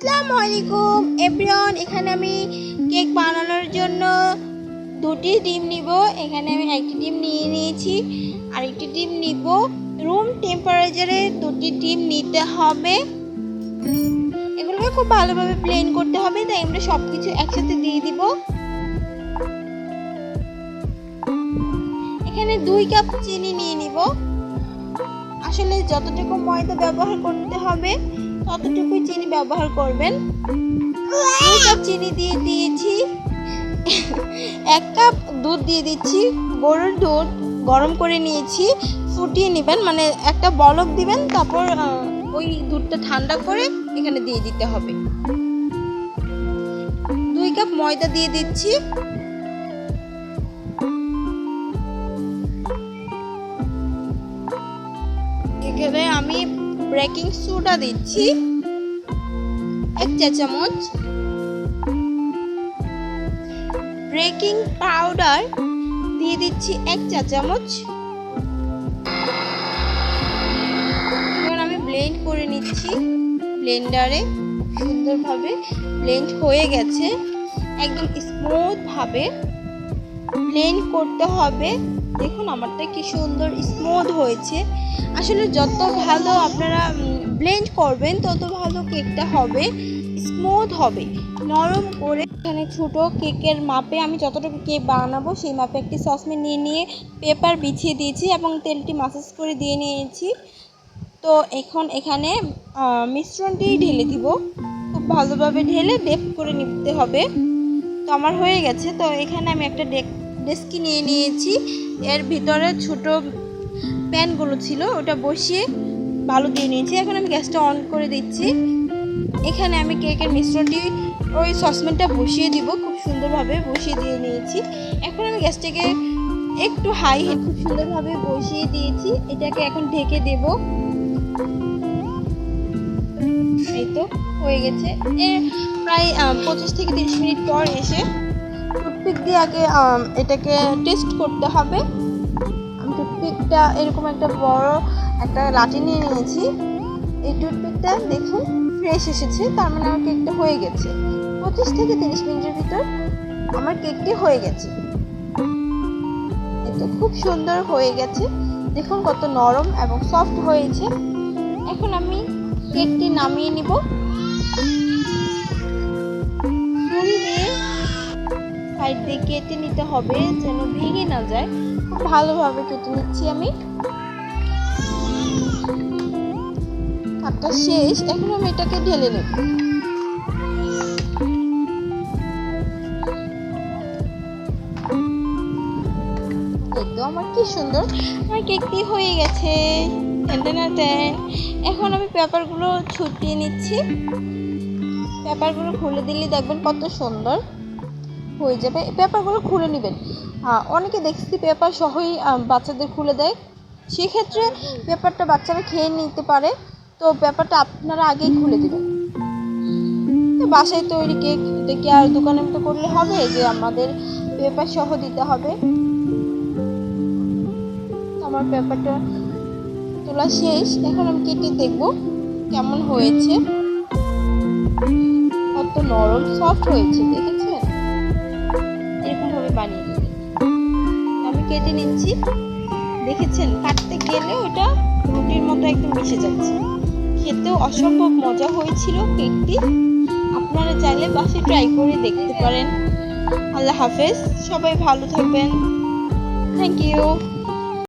আসসালামু আলাইকুম এভরিওয়ান। এখানে আমি কেক বানানোর জন্য দুটি ডিম নিব। এখানে আমি একটি ডিম নিয়ে নিয়েছি, আরেকটি ডিম নিব। রুম টেম্পারেচারে দুটি ডিম নিতে হবে। এগুলোকে খুব ভালোভাবে ব্লেন্ড করতে হবে, তাই আমরা সব কিছু একসাথে দিয়ে দিব। এখানে 2 কাপ চিনি নিয়ে নিব। আসলে যতটুকু ময়দা ব্যবহার করতে হবে ততটুকুই চিনি ব্যবহার করবেন। 2 কাপ চিনি দিয়ে দিয়েছি। 1 কাপ দুধ দিয়ে দিচ্ছি। গরুর দুধ গরম করে নিয়েছি, ফুটিয়ে নেবেন, মানে একটা বলক দিবেন, তারপর ওই দুধটা ঠান্ডা করে এখানে দিয়ে দিতে হবে। 2 কাপ ময়দা দিয়ে দিচ্ছি। এখানে আমি বেকিং সোডা দিচ্ছি 1 চা চামচ, বেকিং পাউডার দিয়ে দিচ্ছি 1 চা চামচ। এখন আমি ব্লেন্ড করে নিচ্ছি ব্লেন্ডারে। সুন্দরভাবে ব্লেন্ড হয়ে গেছে, একদম স্মুথ ভাবে ব্লেন্ড করতে হবে। দেখুন আমারটা কি সুন্দর স্মুথ হয়েছে। আসলে যত ভালো আপনারা ব্লেন্ড করবেন তত ভালো কেকটা হবে, স্মুথ হবে, নরম করে। এখানে ছোট কেকের মাপে আমি যতটুকু কেক বানাবো সেই মাপে একটি সসপ্যান নিয়ে পেপার বিছিয়ে দিয়েছি এবং তেলটি মাসাজ করে দিয়ে নিয়েছি। তো এখন এখানে মিশ্রণটি ঢেলে দিব। খুব ভালোভাবে ঢেলে ডেপ করে নিতে হবে। তো আমার হয়ে গেছে। তো এখানে আমি একটা ডেস্কি নিয়ে নিয়েছি। এর ভিতরে ছোট প্যানগুলো ছিল, ওটা বসিয়ে বালু দিয়ে নিয়েছি। এখন আমি গ্যাসটা অন করে দিচ্ছি। এখানে আমি কেকের মিশ্রণটি ওই সসপ্যানটা বসিয়ে দিব। খুব সুন্দরভাবে বসিয়ে দিয়ে নিয়েছি। এখন আমি গ্যাসটাকে একটু হাই খুব সুন্দরভাবে বসিয়ে দিয়েছি। এটাকে এখন ঢেকে দেব। এই তো হয়ে গেছে। এর প্রায় 25 থেকে 30 মিনিট পর এসে টুথপিক দিয়ে আগে এটাকে টেস্ট করতে হবে। আমি টুথপিকটা এরকম একটা বড় একটা লাঠি নিয়ে নিয়েছি। এই টুথপিকটা দেখুন ফ্রেশ এসেছে, তার মানে আমার কেকটা হয়ে গেছে। 25 থেকে 30 মিনিটের ভিতর আমার কেকটি হয়ে গেছে। এই তো খুব সুন্দর হয়ে গেছে। দেখুন কত নরম এবং সফট হয়েছে। এখন আমি কেকটি নামিয়ে নিব। ছুরি দিয়ে সাইড দিয়ে কেটে নিতে হবে যেন ভেঙে না যায়। খুব ভালোভাবে কেটে নিচ্ছি আমি। কাটা শেষ। এখন আমি এটাকে ঢেলে নেব। এই তো আমার কি সুন্দর আমার কেকটি হয়ে গেছে। এখন আমি পেপারগুলো ছুটিয়ে নিচ্ছি। পেপারগুলো খুলে দিলে দেখবেন কত সুন্দর হয়ে যাবে। পেপারগুলো খুলে নেবেন। অনেকে দেখছি পেপার সহই বাচ্চাদের খুলে দেয়, সেক্ষেত্রে পেপারটা বাচ্চারা খেয়ে নিতে পারে। তো পেপারটা আপনারা আগেই খুলে দেবেন। তো বাসায় তৈরি কেক, এটা কি আর দোকানের মতো করলে হবে যে আমাদের পেপার সহ দিতে হবে? আমার পেপারটা তোলা শেষ। এখন আমি কেটে দেখব কেমন হয়েছে। কত নরম সফট হয়েছে, দেখেছেন? এরকম ভাবে বানিয়ে নেবেন। আমি কেটে নিচ্ছি। দেখেছেন কাটতে গেলে ওটা রুটির মতো একদম মিশে যাচ্ছে। খেতেও অসম্ভব মজা হয়েছিল কেকটি। আপনারা চাইলে বাসায় ট্রাই করে দেখতে পারেন। আল্লাহ হাফেজ, সবাই ভালো থাকবেন। Thank you.